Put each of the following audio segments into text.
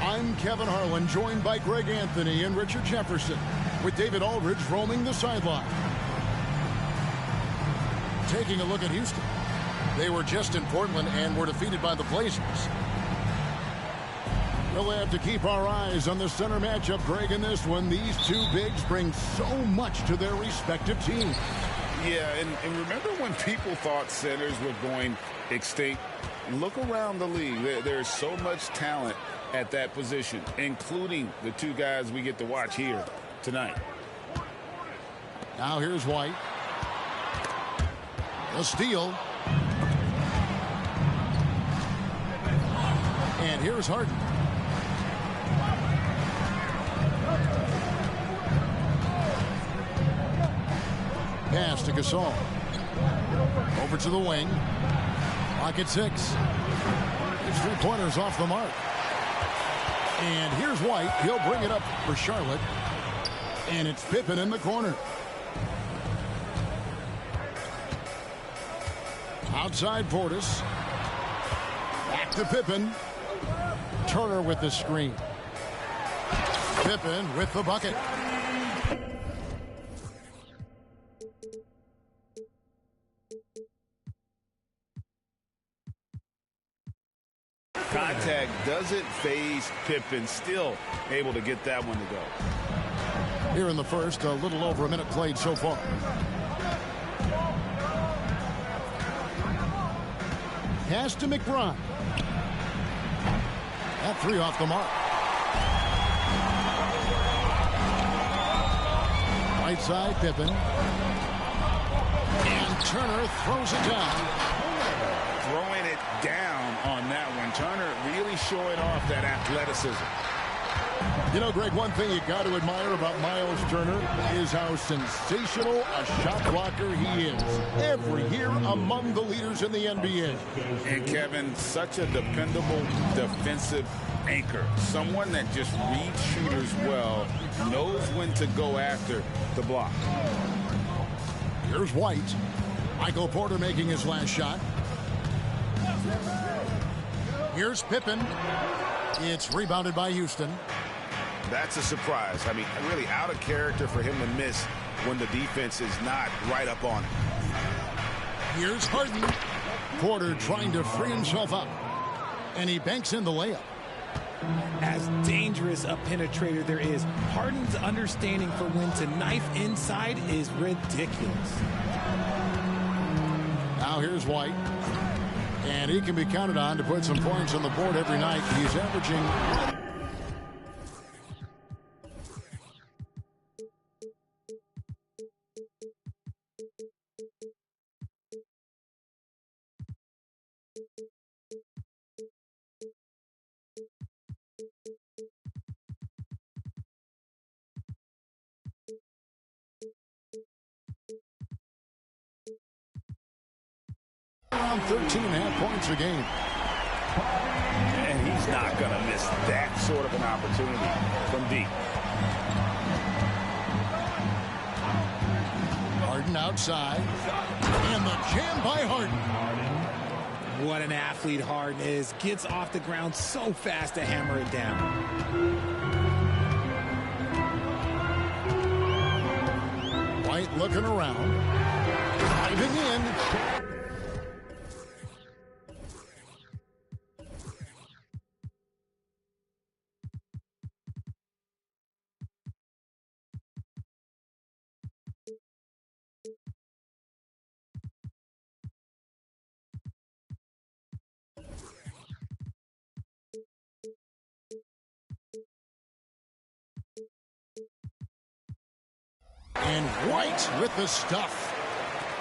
I'm Kevin Harlan, joined by Greg Anthony and Richard Jefferson, with David Aldridge roaming the sideline. Taking a look at Houston. They were just in Portland and were defeated by the Blazers. We'll have to keep our eyes on the center matchup, Greg, in this one. These two bigs bring so much to their respective teams. Yeah, and remember when people thought centers were going extinct? Look around the league. There's so much talent at that position, including the two guys we get to watch here tonight. Now here's White. A steal. And here's Harden. Pass to Gasol. Over to the wing. Pocket 6. His three-pointers off the mark. And here's White. He'll bring it up for Charlotte. And it's Pippen in the corner. Outside Portis. Back to Pippen. Turner with the screen. Pippen with the bucket. Contact doesn't phase Pippen. Still able to get that one to go. Here in the first, a little over a minute played so far. Pass to McBride. That three off the mark. Right side, Pippen. And Turner throws it down. Throwing it down on that one. Turner really showing off that athleticism. You know, Greg, one thing you got to admire about Miles Turner is how sensational a shot blocker he is. Every year among the leaders in the NBA. And Kevin, such a dependable defensive anchor. Someone that just reads shooters well, knows when to go after the block. Here's White. Michael Porter making his last shot. Here's Pippen. It's rebounded by Houston. That's a surprise. I mean, really out of character for him to miss when the defense is not right up on him. Here's Harden. Porter trying to free himself up. And he banks in the layup. As dangerous a penetrator there is, Harden's understanding for when to knife inside is ridiculous. Now here's White. And he can be counted on to put some points on the board every night. He's averaging... around 13.5 points a game. And he's not going to miss that sort of an opportunity from deep. Harden outside. And the jam by Harden. What an athlete Harden is. Gets off the ground so fast to hammer it down. White looking around. Driving in. And White with the stuff.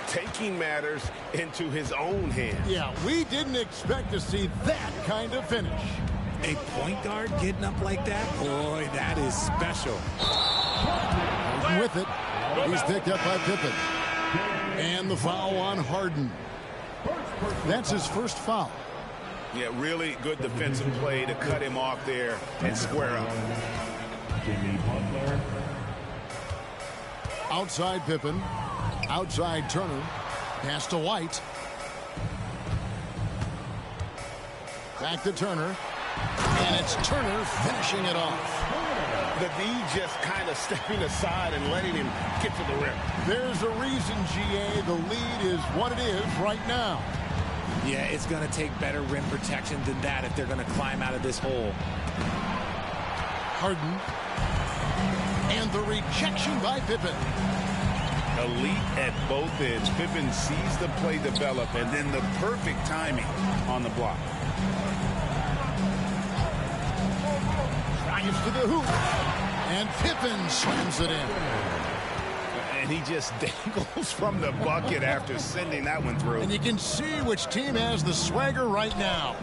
Taking matters into his own hands. Yeah, we didn't expect to see that kind of finish. A point guard getting up like that? Boy, that is special. Harden with it. He's picked up by Pippen. And the foul on Harden. That's his first foul. Yeah, really good defensive play to cut him off there and square up. Outside Pippen. Outside Turner. Pass to White. Back to Turner. And it's Turner finishing it off. The D just kind of stepping aside and letting him get to the rim. There's a reason, GA, the lead is what it is right now. Yeah, it's going to take better rim protection than that if they're going to climb out of this hole. Harden. And the rejection by Pippen. Elite at both ends. Pippen sees the play develop, and then the perfect timing on the block. Drives to the hoop. And Pippen slams it in. And he just dangles from the bucket after sending that one through. And you can see which team has the swagger right now.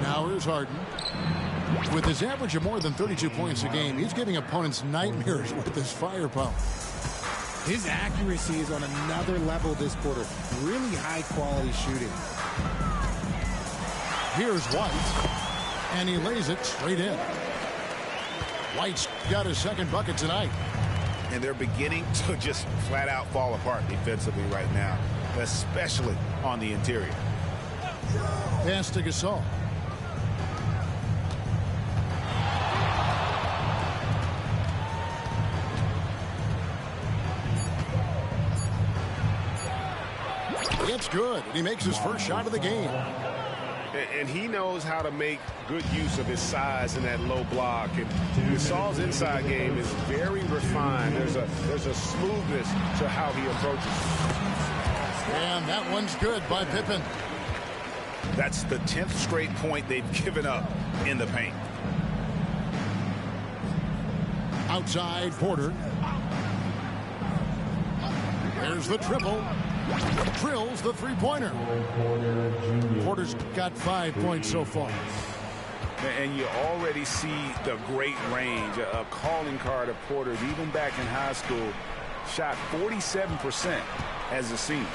Now here's Harden. With his average of more than 32 points a game, he's giving opponents nightmares with his firepower. His accuracy is on another level this quarter. Really high-quality shooting. Here's White. And he lays it straight in. White's got his second bucket tonight. And they're beginning to just flat-out fall apart defensively right now, especially on the interior. Pass to Gasol. It's good, and he makes his first shot of the game. And he knows how to make good use of his size in that low block. And Gasol's inside game is very refined. There's a smoothness to how he approaches. And that one's good by Pippen. That's the 10th straight point they've given up in the paint. Outside Porter. There's the triple. Drills the three-pointer. Porter's got 5 points so far. And you already see the great range. A calling card of Porter's, even back in high school, shot 47% as a senior.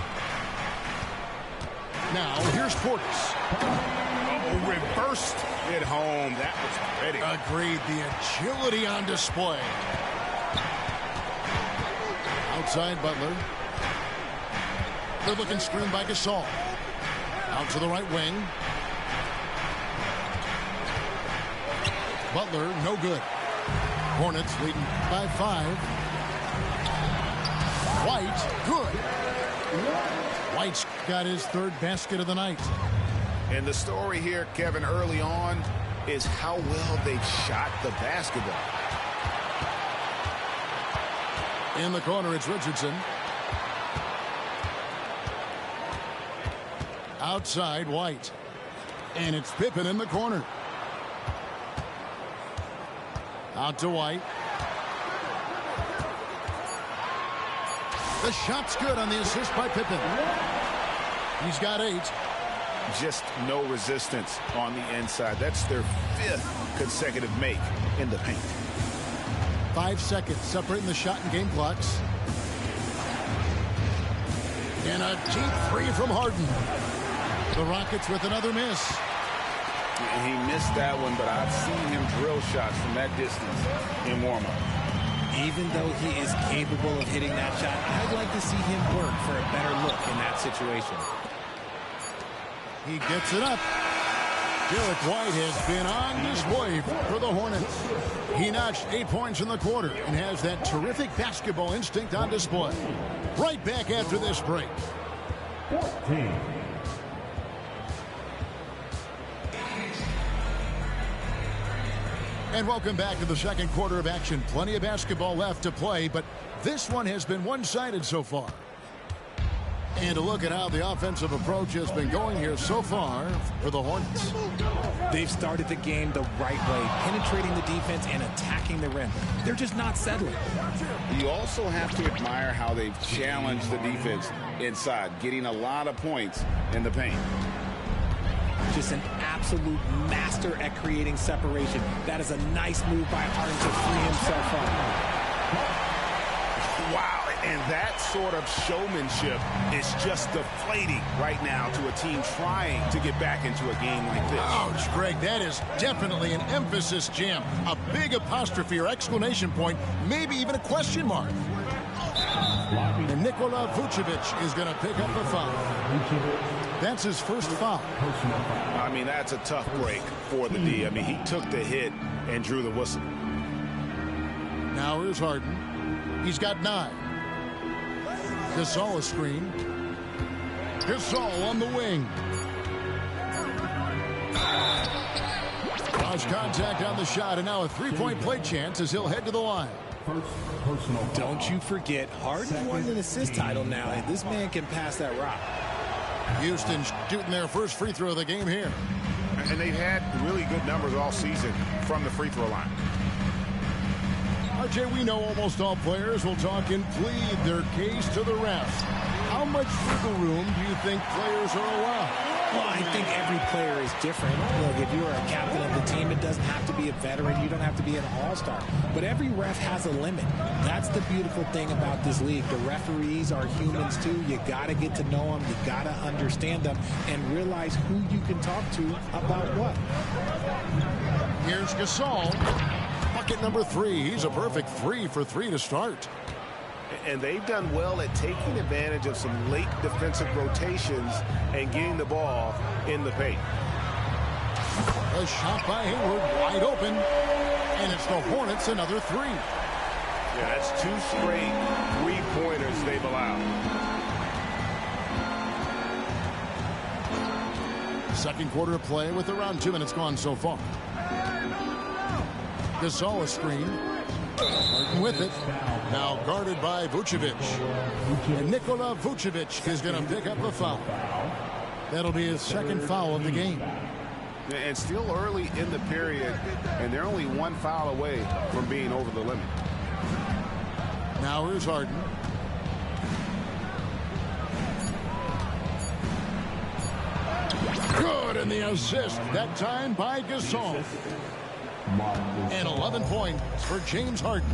Now, here's Portis. Oh, reversed it home. That was pretty. Agreed. The agility on display. Outside Butler. Good looking screen by Gasol. Out to the right wing. Butler, no good. Hornets leading by 5. White, good. White's got his third basket of the night. And the story here, Kevin, early on is how well they've shot the basketball. In the corner, it's Richardson. Outside White. And it's Pippen in the corner. Out to White. The shot's good on the assist by Pippen. He's got 8. Just no resistance on the inside. That's their 5th consecutive make in the paint. 5 seconds separating the shot and game clocks. And a deep three from Harden. The Rockets with another miss. He missed that one, but I've seen him drill shots from that distance in warm-up. Even though he is capable of hitting that shot, I'd like to see him work for a better look in that situation. He gets it up. Derek White has been on display for the Hornets. He notched 8 points in the quarter and has that terrific basketball instinct on display. Right back after this break. 14. And welcome back to the second quarter of action. Plenty of basketball left to play, but this one has been one-sided so far. And to look at how the offensive approach has been going here so far for the Hornets. They've started the game the right way, penetrating the defense and attacking the rim. They're just not settling. You also have to admire how they've challenged the defense inside, getting a lot of points in the paint. Just an absolute master at creating separation. That is a nice move by Harden to free himself up. Wow, And that sort of showmanship is just deflating right now to a team trying to get back into a game like this. Ouch, Greg, that is definitely an emphasis jam. A big apostrophe or exclamation point, maybe even a question mark. And Nikola Vucevic is going to pick up a foul. That's his first foul. I mean, that's a tough break for the D. I mean, he took the hit and drew the whistle. Now here's Harden. He's got 9. Gasol a screen. Gasol on the wing. Cross contact on the shot, and now a three-point play chance as he'll head to the line. Don't you forget, Harden won an assist title now, and this man can pass that rock. Houston shooting their first free throw of the game here. And they've had really good numbers all season from the free throw line. RJ, we know almost all players will talk and plead their case to the refs. How much wiggle room do you think players are allowed? Well, I think every player is different. Look, if you're a captain of the team, it doesn't have to be a veteran. You don't have to be an all-star. But every ref has a limit. That's the beautiful thing about this league. The referees are humans, too. You got to get to know them. You got to understand them and realize who you can talk to about what. Here's Gasol. Bucket number 3. He's a perfect 3 for 3 to start. And they've done well at taking advantage of some late defensive rotations and getting the ball in the paint. A shot by Hayward, wide open. And it's the Hornets, another 3. Yeah, that's 2 straight three-pointers they've allowed. Second quarter of play with around 2 minutes gone so far. Gasol a screen. Martin with it. Now guarded by Vucevic. And Nikola Vucevic is going to pick up a foul. That'll be his second foul of the game. And still early in the period, and they're only 1 foul away from being over the limit. Now here's Harden. Good, and the assist, that time by Gasol. And 11 points for James Harden.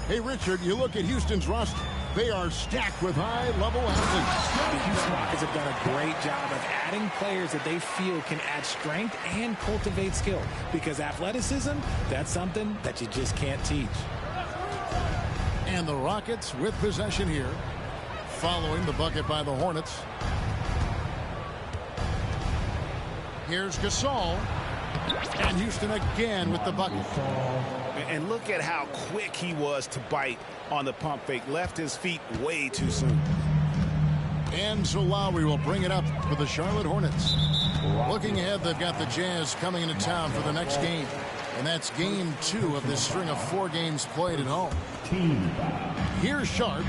Hey, Richard, you look at Houston's roster. They are stacked with high-level athletes. The Houston Rockets have done a great job of adding players that they feel can add strength and cultivate skill. Because athleticism, that's something that you just can't teach. And the Rockets with possession here, following the bucket by the Hornets. Here's Gasol. And Houston again with the bucket. And look at how quick he was to bite on the pump fake. Left his feet way too soon. And so Lowry will bring it up for the Charlotte Hornets. Looking ahead, they've got the Jazz coming into town for the next game. And that's game 2 of this string of 4 games played at home. Here's Sharp.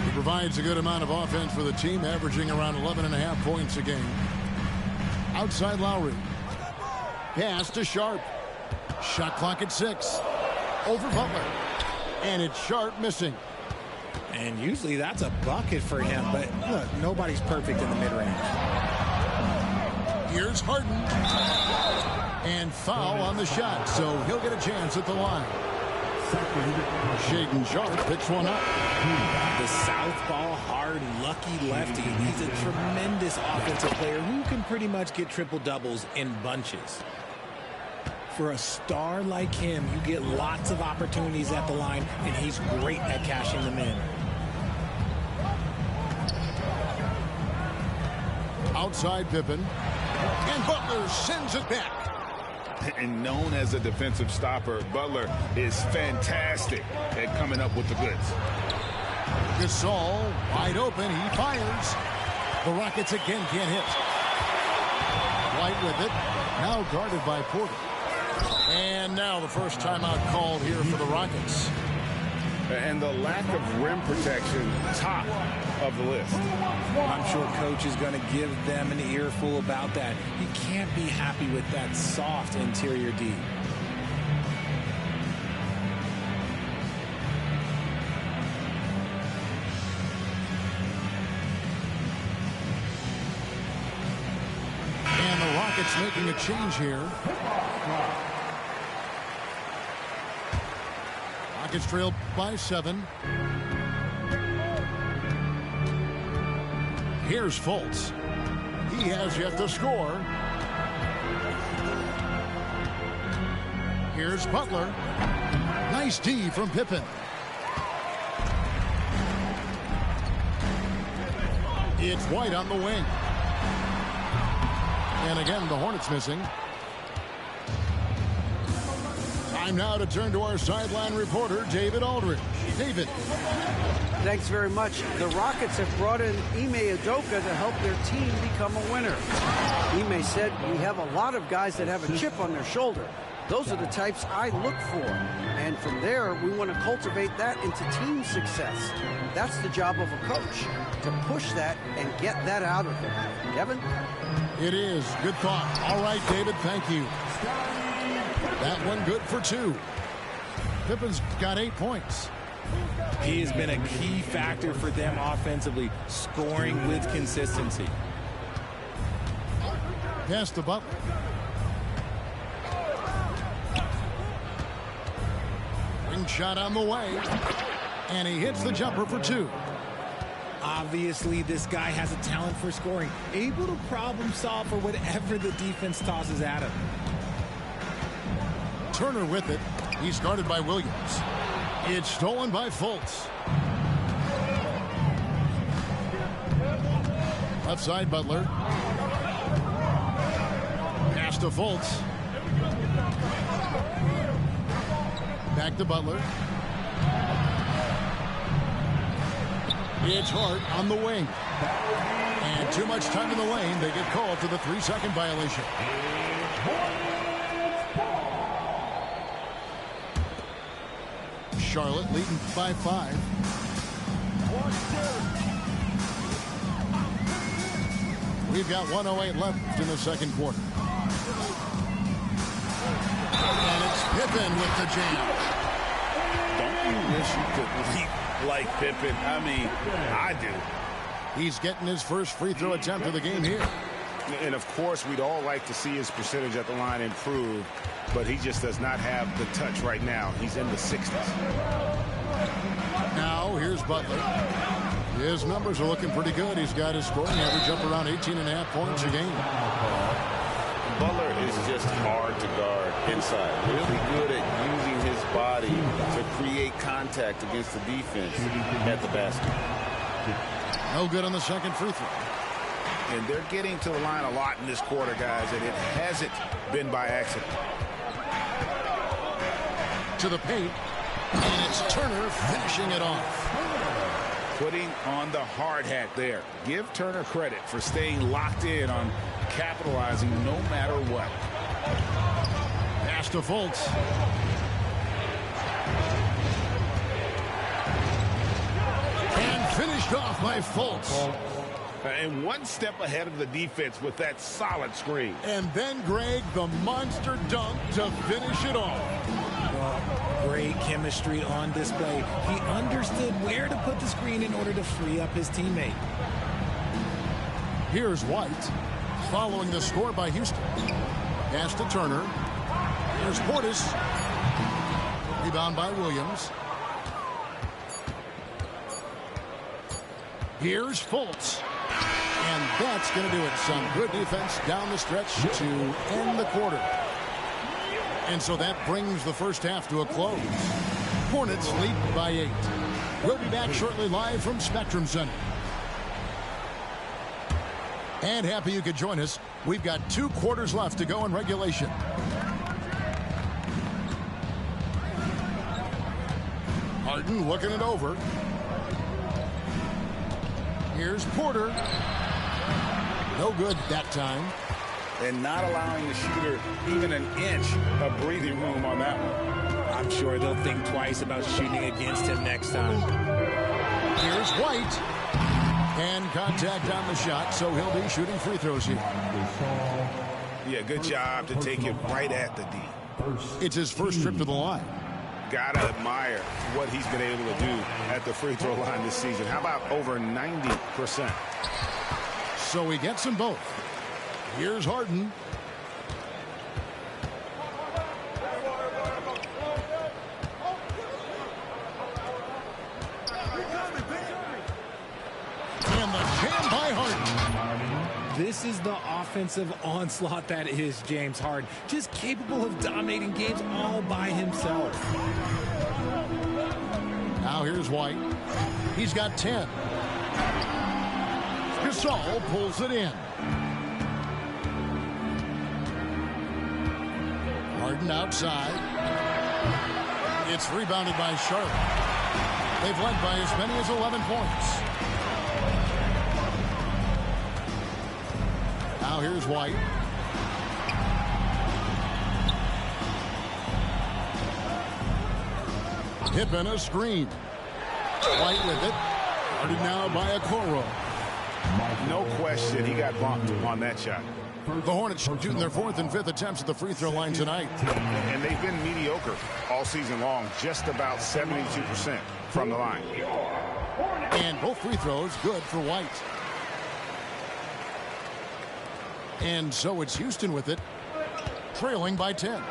He provides a good amount of offense for the team, averaging around 11.5 points a game. Outside Lowry. Pass to Sharp. Shot clock at 6. Over Butler. And it's Sharp missing. And usually that's a bucket for him, but look, nobody's perfect in the mid-range. Here's Harden. And foul on the shot, so he'll get a chance at the line. Shaedon Sharp picks one up. The southpaw, hard, lucky lefty. He's a tremendous offensive player who can pretty much get triple-doubles in bunches. For a star like him, you get lots of opportunities at the line, and he's great at cashing them in. Outside Pippen. And Butler sends it back. And known as a defensive stopper, Butler is fantastic at coming up with the goods. Gasol wide open. He fires. The Rockets again can't hit. White with it. Now guarded by Porter. And now the first timeout called here for the Rockets. And the lack of rim protection, top of the list. I'm sure coach is going to give them an earful about that. He can't be happy with that soft interior D. And the Rockets making a change here. Rockets trail by 7. Here's Fultz. He has yet to score. Here's Butler. Nice D from Pippen. It's White on the wing. And again, the Hornets missing. Time now to turn to our sideline reporter, David Aldridge. David. Thanks very much. The Rockets have brought in Ime Udoka to help their team become a winner. Ime said, "We have a lot of guys that have a chip on their shoulder. Those are the types I look for. And from there, we want to cultivate that into team success. That's the job of a coach, to push that and get that out of them." Kevin? It is. Good thought. All right, David, thank you. That one good for 2. Pippen's got 8 points. He has been a key factor for them offensively, scoring with consistency. Pass to Butler. Ring shot on the way. And he hits the jumper for 2. Obviously, this guy has a talent for scoring, able to problem solve for whatever the defense tosses at him. Turner with it. He's guarded by Williams. It's stolen by Fultz. Left side, Butler. Pass to Fultz. Back to Butler. It's Hart on the wing. And too much time in the lane. They get called to the 3-second violation. Charlotte leading by 5. We've got 1:08 left in the second quarter. And it's Pippen with the jam. Don't you wish you could leap like Pippen? I mean, I do. He's getting his first free throw attempt of the game here. And of course, we'd all like to see his percentage at the line improve, but he just does not have the touch right now. He's in the 60s. Now here's Butler. His numbers are looking pretty good. He's got his scoring average up around 18.5 points a game. Butler is just hard to guard inside. Really good at using his body to create contact against the defense at the basket. No good on the second free throw. And they're getting to the line a lot in this quarter, guys, and it hasn't been by accident. To the paint, and it's Turner finishing it off. Putting on the hard hat there. Give Turner credit for staying locked in on capitalizing no matter what. Pass to Fultz. And finished off by Fultz. And one step ahead of the defense with that solid screen. And then Greg, the monster dunk to finish it off. Great chemistry on display. He understood where to put the screen in order to free up his teammate. Here's White, following the score by Houston. Pass to Turner. Here's Portis. Rebound by Williams. Here's Fultz. And that's going to do it. Some good defense down the stretch to end the quarter. And so that brings the first half to a close. Hornets lead by 8. We'll be back shortly live from Spectrum Center. And happy you could join us. We've got 2 quarters left to go in regulation. Harden looking it over. Here's Porter. No good that time. And not allowing the shooter even an inch of breathing room on that one. I'm sure they'll think twice about shooting against him next time. Here's White. And contact on the shot, so he'll be shooting free throws here. Yeah, good job to take it right at the D. It's his first trip to the line. Gotta admire what he's been able to do at the free throw line this season. How about over 90%? So he gets them both. Here's Harden. And the jam by Harden. This is the offensive onslaught that is James Harden. Just capable of dominating games all by himself. Now here's White. He's got 10. Gasol pulls it in. Harden outside. It's rebounded by Charlotte. They've led by as many as 11 points. Now here's White. Pippen a screen. White with it. Guarded now by Okoro. No question he got bumped on that shot. The Hornets shooting their 4th and 5th attempts at the free throw line tonight. And they've been mediocre all season long, just about 72% from the line. And both free throws good for White. And so it's Houston with it, trailing by 10.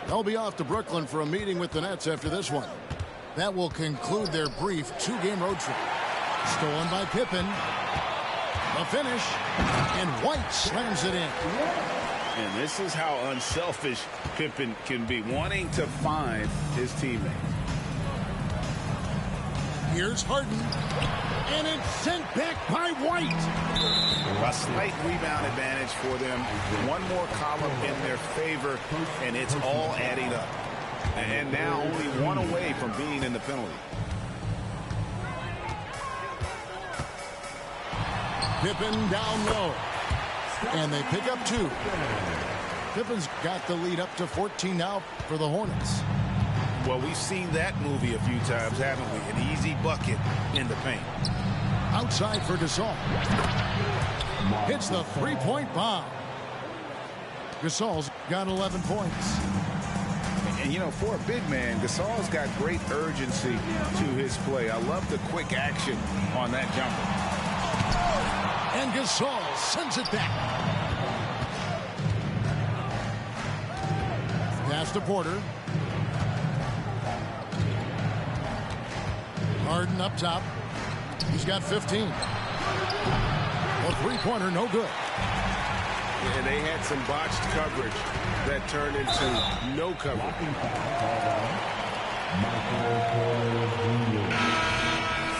They'll be off to Brooklyn for a meeting with the Nets after this one. That will conclude their brief 2-game road trip. Stolen by Pippen. The finish, and White slams it in. And this is how unselfish Pippen can be, wanting to find his teammate. Here's Harden, and it's sent back by White. A slight rebound advantage for them. One more column in their favor, and it's all adding up. And now only one away from being in the penalty. Pippen down low, and they pick up 2. Pippen's got the lead up to 14 now for the Hornets. Well, we've seen that movie a few times, haven't we? An easy bucket in the paint. Outside for Gasol. Hits the 3-point bomb. Gasol's got 11 points. And, you know, for a big man, Gasol's got great urgency to his play. I love the quick action on that jumper. And Gasol sends it back. Pass to Porter. Harden up top. He's got 15. A three-pointer, no good. Yeah, they had some botched coverage that turned into no coverage.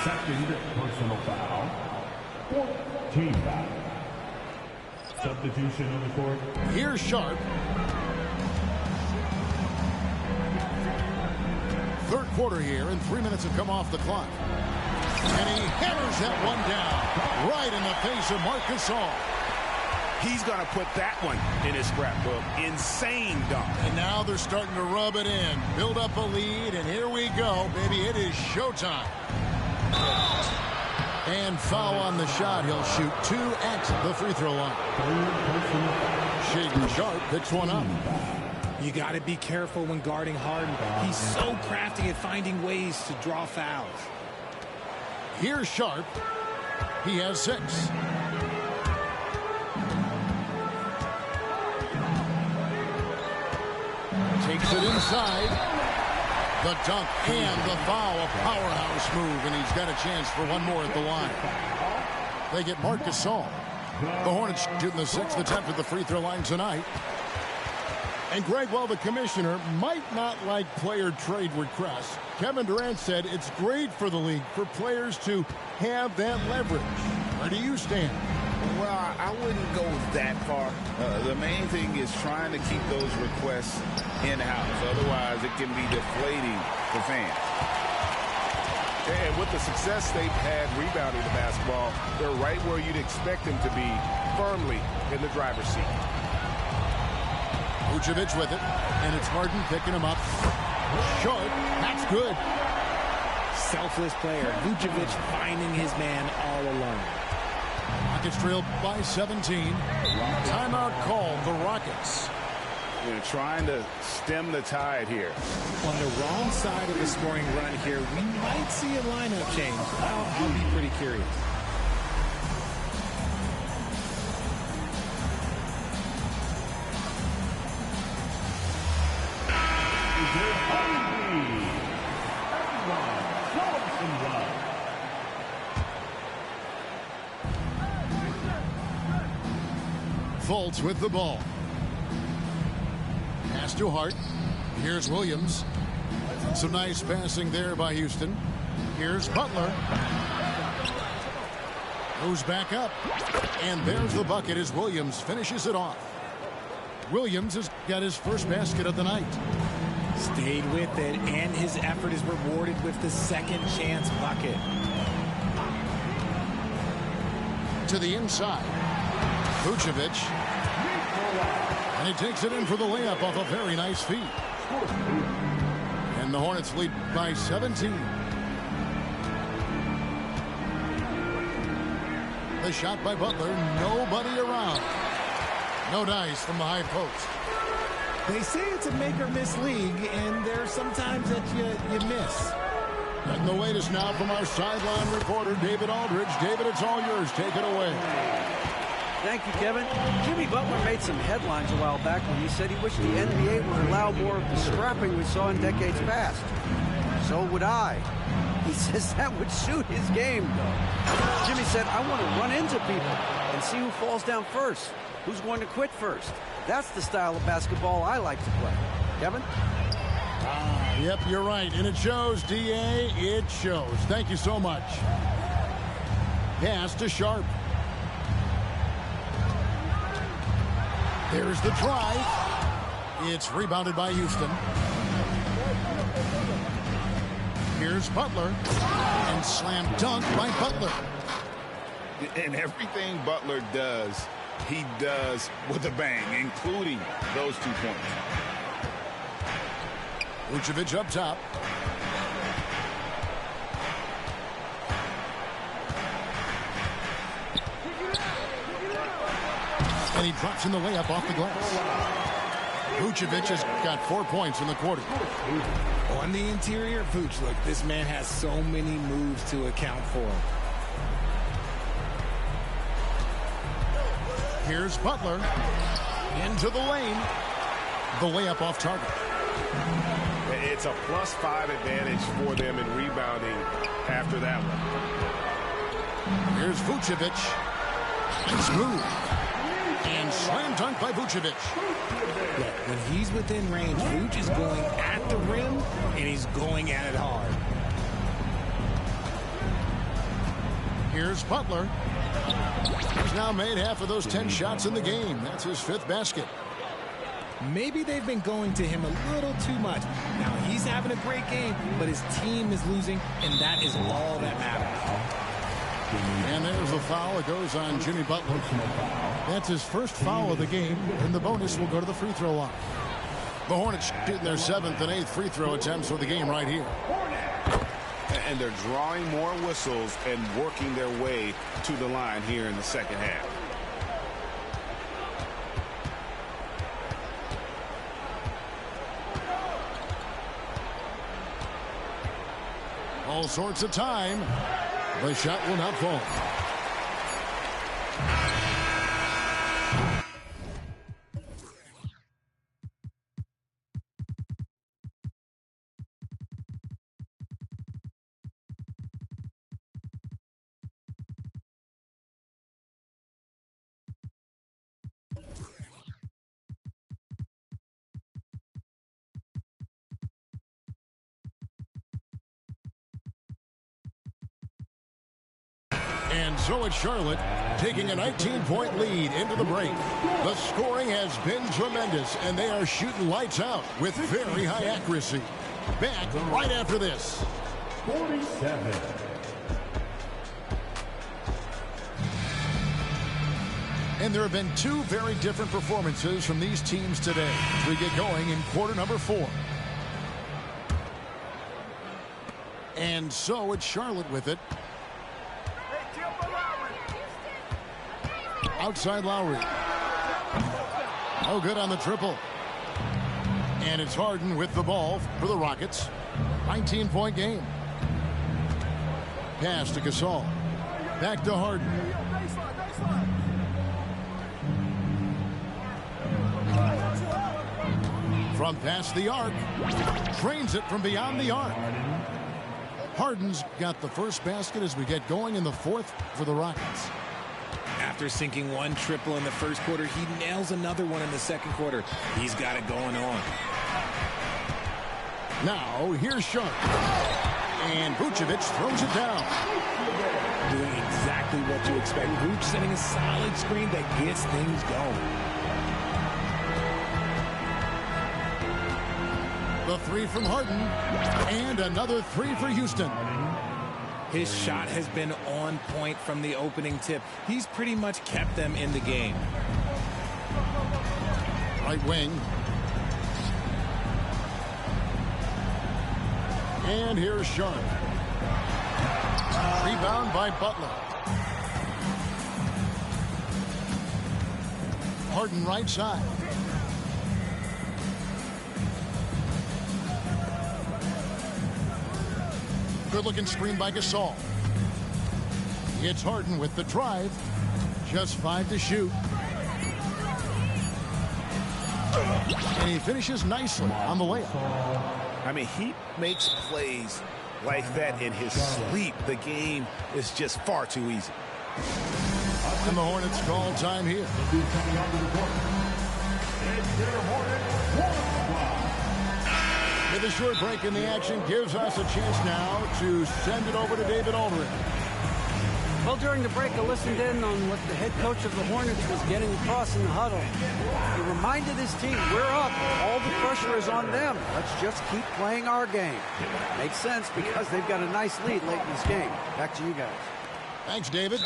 Second personal foul. 14 foul. Substitution on the court. Here's Sharp. Third quarter here, and 3 minutes have come off the clock. And he hammers that one down right in the face of Marc Gasol. He's going to put that one in his scrapbook. Insane dunk. And now they're starting to rub it in. Build up a lead, and here we go, baby. It is showtime. And foul on the shot. He'll shoot 2 at the free throw line. Shaedon Sharpe picks one up. You got to be careful when guarding Harden. He's so crafty at finding ways to draw fouls. Here's Sharpe. He has 6. Takes it inside. The dunk and the foul, a powerhouse move, and he's got a chance for one more at the line. They get Marc Gasol. The Hornets shooting the 6th attempt at the free throw line tonight. And Greg, while the commissioner might not like player trade requests, Kevin Durant said it's great for the league for players to have that leverage. Where do you stand? Well, I wouldn't go that far. The main thing is trying to keep those requests in-house. Otherwise, it can be deflating for fans. And with the success they've had rebounding the basketball, they're right where you'd expect them to be, firmly in the driver's seat. Vucevic with it, and it's Harden picking him up. Short, that's good. Selfless player. Vucevic finding his man all alone. Rockets trailed by 17. Timeout called the Rockets. They're trying to stem the tide here. On the wrong side of the scoring run here, we might see a lineup change. I'll be pretty curious. Fultz with the ball. Pass to Hart. Here's Williams. Some nice passing there by Houston. Here's Butler. Moves back up. And there's the bucket as Williams finishes it off. Williams has got his first basket of the night. Stayed with it, and his effort is rewarded with the second chance bucket. To the inside. Vucevic. And he takes it in for the layup off a very nice feed. And the Hornets lead by 17. The shot by Butler. Nobody around. No dice from the high post. They say it's a make-or-miss league, and there are some times that you miss. And the latest now from our sideline reporter, David Aldridge. David, it's all yours. Take it away. Thank you, Kevin. Jimmy Butler made some headlines a while back when he said he wished the NBA would allow more of the scrapping we saw in decades past. So would I. He says that would suit his game, though. Jimmy said, I want to run into people and see who falls down first, who's going to quit first. That's the style of basketball I like to play. Kevin? Yep, you're right. And it shows, D.A. It shows. Thank you so much. Pass to Sharp. There's the drive. It's rebounded by Houston. Here's Butler. And slam dunk by Butler. And everything Butler does, he does with a bang, including those 2 points. Vucevic up top. And he drops in the layup off the glass. Vucevic has got 4 points in the quarter. On the interior, Vuce, look, this man has so many moves to account for. Here's Butler. Into the lane. The layup off target. It's a +5 advantage for them in rebounding after that one. Here's Vucevic. Smooth. And slam dunk by Vucevic. Yeah, when he's within range, Vuce is going at the rim, and he's going at it hard. Here's Butler. He's now made half of those 10 shots in the game. That's his 5th basket. Maybe they've been going to him a little too much. Now, he's having a great game, but his team is losing, and that is all that matters. And there's the foul. It goes on Jimmy Butler. That's his first foul of the game, and the bonus will go to the free throw line. The Hornets shooting their 7th and 8th free throw attempts of the game right here. And they're drawing more whistles and working their way to the line here in the second half. All sorts of time. The shot will not fall. And so it's Charlotte taking a 19-point lead into the break. The scoring has been tremendous, and they are shooting lights out with very high accuracy. Back right after this. 47. And there have been 2 very different performances from these teams today as we get going in quarter number 4. And so it's Charlotte with it. Outside Lowry. No good on the triple. And it's Harden with the ball for the Rockets. 19-point game. Pass to Gasol. Back to Harden. From past the arc. Trains it from beyond the arc. Harden's got the first basket as we get going in the 4th for the Rockets. After sinking one triple in the first quarter, he nails another one in the second quarter. He's got it going on. Now, here's Sharp. And Vucevic throws it down. Doing exactly what you expect. Vuce setting a solid screen that gets things going. The three from Harden. And another three for Houston. His shot has been on point from the opening tip. He's pretty much kept them in the game. Right wing. And here's Sharp. Rebound by Butler. Harden right side. Good-looking screen by Gasol. It's Harden with the drive. Just 5 to shoot. And he finishes nicely on the layup. I mean, he makes plays like that in his sleep. The game is just far too easy. And the Hornets call time here. With a short break in the action gives us a chance now to send it over to David Aldridge. Well, during the break, I listened in on what the head coach of the Hornets was getting across in the huddle. He reminded his team, we're up. All the pressure is on them. Let's just keep playing our game. Makes sense because they've got a nice lead late in this game. Back to you guys. Thanks, David.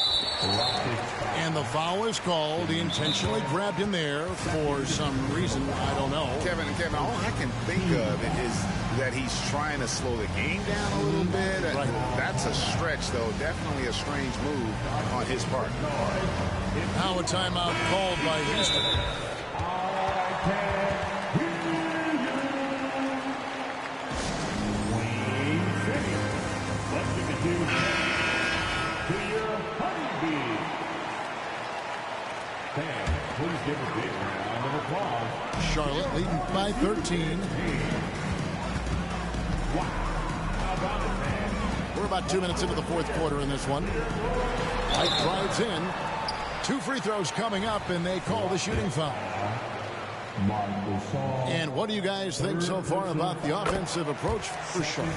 And the foul is called. He intentionally grabbed him there for some reason. I don't know. Kevin, all I can think of is that he's trying to slow the game down a little bit. Right. That's a stretch, though. Definitely a strange move on his part. Now a timeout called by Houston. Please give a big round of applause. Charlotte leading by 13. We're about 2 minutes into the fourth quarter in this one. White drives in. 2 free throws coming up, and they call the shooting foul. And what do you guys think so far about the offensive approach for Charlotte?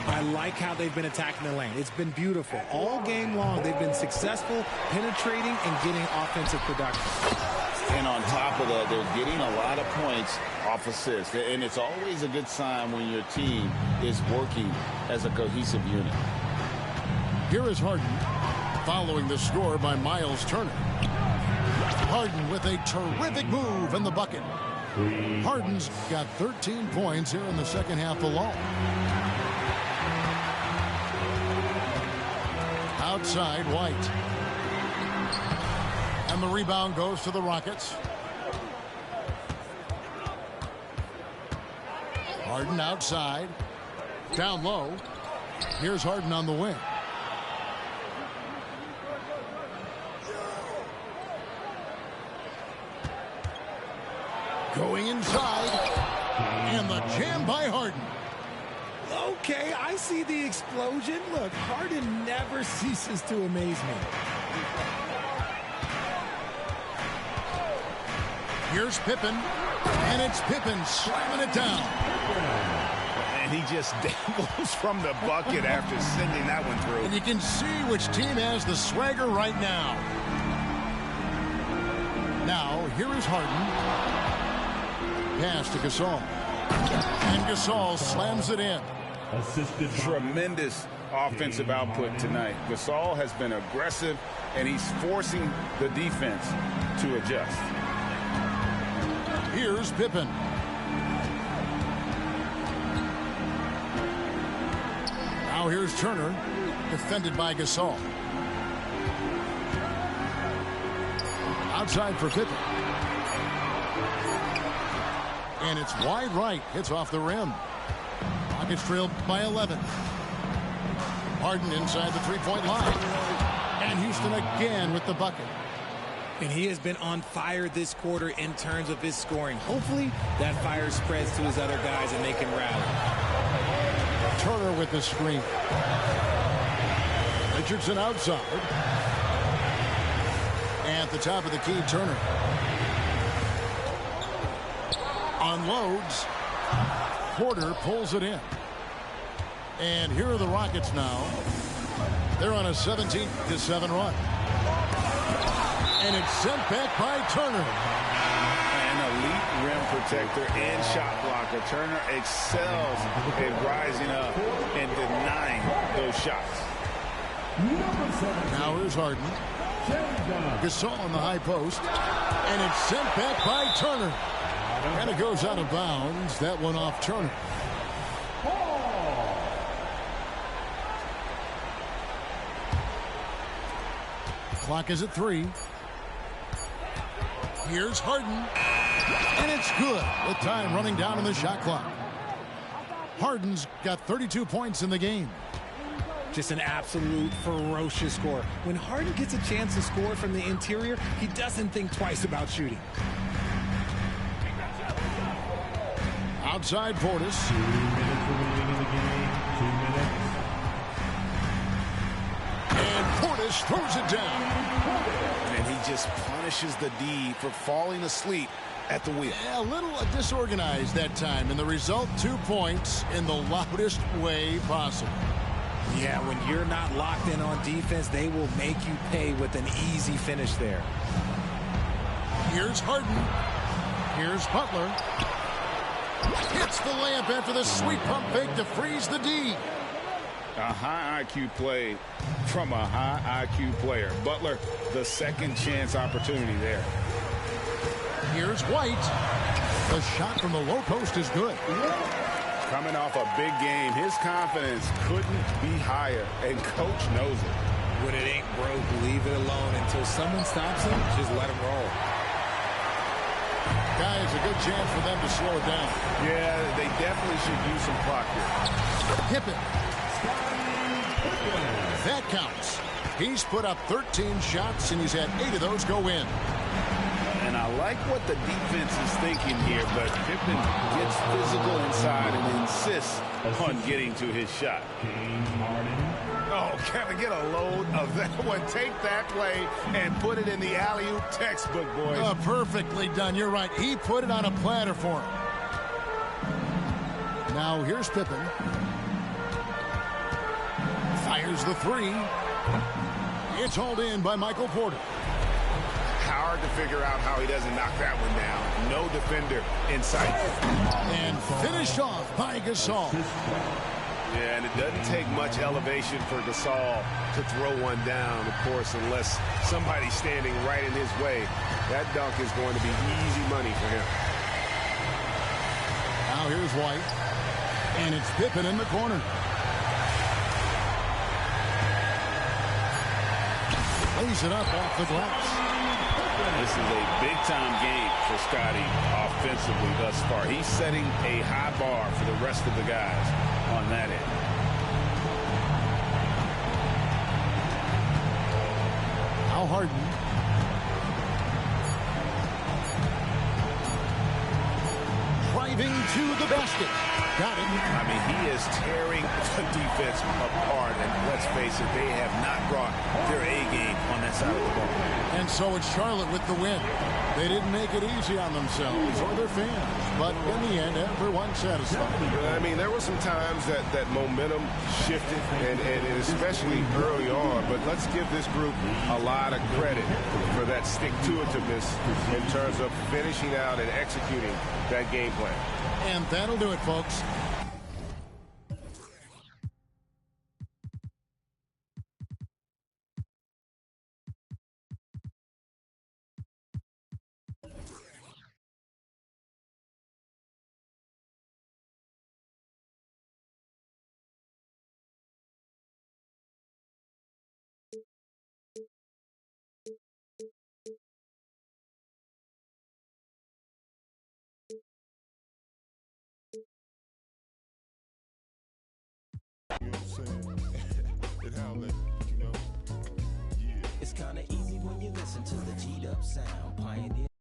I like how they've been attacking the lane. It's been beautiful. All game long, they've been successful penetrating and getting offensive production. And on top of that, they're getting a lot of points off assists. And it's always a good sign when your team is working as a cohesive unit. Here is Harden, following the score by Miles Turner. Harden with a terrific move in the bucket. Harden's got 13 points here in the second half alone. Outside, White. And the rebound goes to the Rockets. Harden outside. Down low. Here's Harden on the wing. Going inside. And the jam by Harden. Okay, I see the explosion. Look, Harden never ceases to amaze me. Here's Pippen. And it's Pippen slamming it down. And he just dangles from the bucket after sending that one through. And you can see which team has the swagger right now. Now, here is Harden. Pass to Gasol. And Gasol slams it in. Tremendous offensive output tonight. Gasol has been aggressive, and he's forcing the defense to adjust. Here's Pippen. Now here's Turner, defended by Gasol. Outside for Pippen. And it's wide right. Hits off the rim. Rockets trailed by 11. Harden inside the three-point line. And Houston again with the bucket. And he has been on fire this quarter in terms of his scoring. Hopefully that fire spreads to his other guys and they can rally. Turner with the screen. Richardson outside. At the top of the key, Turner. Unloads. Porter pulls it in. And here are the Rockets now. They're on a 17-7 run. And it's sent back by Turner. An elite rim protector and shot blocker. Turner excels at rising up and denying those shots. Now here's Harden. Gasol on the high post. And it's sent back by Turner. And it goes out of bounds. That one off Turner. Clock is at 3. Here's Harden. And it's good with time running down on the shot clock. Harden's got 32 points in the game. Just an absolute ferocious score. When Harden gets a chance to score from the interior, he doesn't think twice about shooting. Outside Portis. 2 minutes remaining in the game. 2 minutes. And Portis throws it down. And he just punishes the D for falling asleep at the wheel. Yeah, a little disorganized that time. And the result, 2 points in the loudest way possible. Yeah, when you're not locked in on defense, they will make you pay with an easy finish there. Here's Harden. Here's Butler. Hits the layup after the sweet pump fake to freeze the D. A high IQ play from a high IQ player. Butler, the second chance opportunity there. Here's White. The shot from the low post is good. Coming off a big game, his confidence couldn't be higher, and coach knows it. When it ain't broke, leave it alone until someone stops him. Just let him roll. Guys, a good chance for them to slow it down. Yeah, they definitely should use some clock here. Pippen. That counts. He's put up 13 shots, and he's had 8 of those go in. And I like what the defense is thinking here, but Pippen gets physical inside and insists on getting to his shot. Oh, Kevin, get a load of that one. Take that play and put it in the alley-oop textbook, boys. Perfectly done. You're right. He put it on a platter for him. Now here's Pippen. Fires the 3. It's hauled in by Michael Porter. Hard to figure out how he doesn't knock that one down. No defender in sight. And finished off by Gasol. Yeah, and it doesn't take much elevation for Gasol to throw one down, of course, unless somebody's standing right in his way. That dunk is going to be easy money for him. Now here's White. And it's Pippen in the corner. Lays it up off the glass. This is a big-time game for Scotty offensively thus far. He's setting a high bar for the rest of the guys on that end. Now Harden. Driving to the basket. Got it. I mean, he is tearing the defense apart, and let's face it, they have not brought their A game on that side of the ball. And so it's Charlotte with the win. They didn't make it easy on themselves or their fans, but in the end, everyone's satisfied. I mean, there were some times that momentum shifted, and especially early on, but let's give this group a lot of credit for that stick-to-itiveness in terms of finishing out and executing that game plan. And that'll do it, folks. You know what I'm saying? It howling, you know? Yeah. It's kinda easy when you listen to the G'd up sound. Pioneer.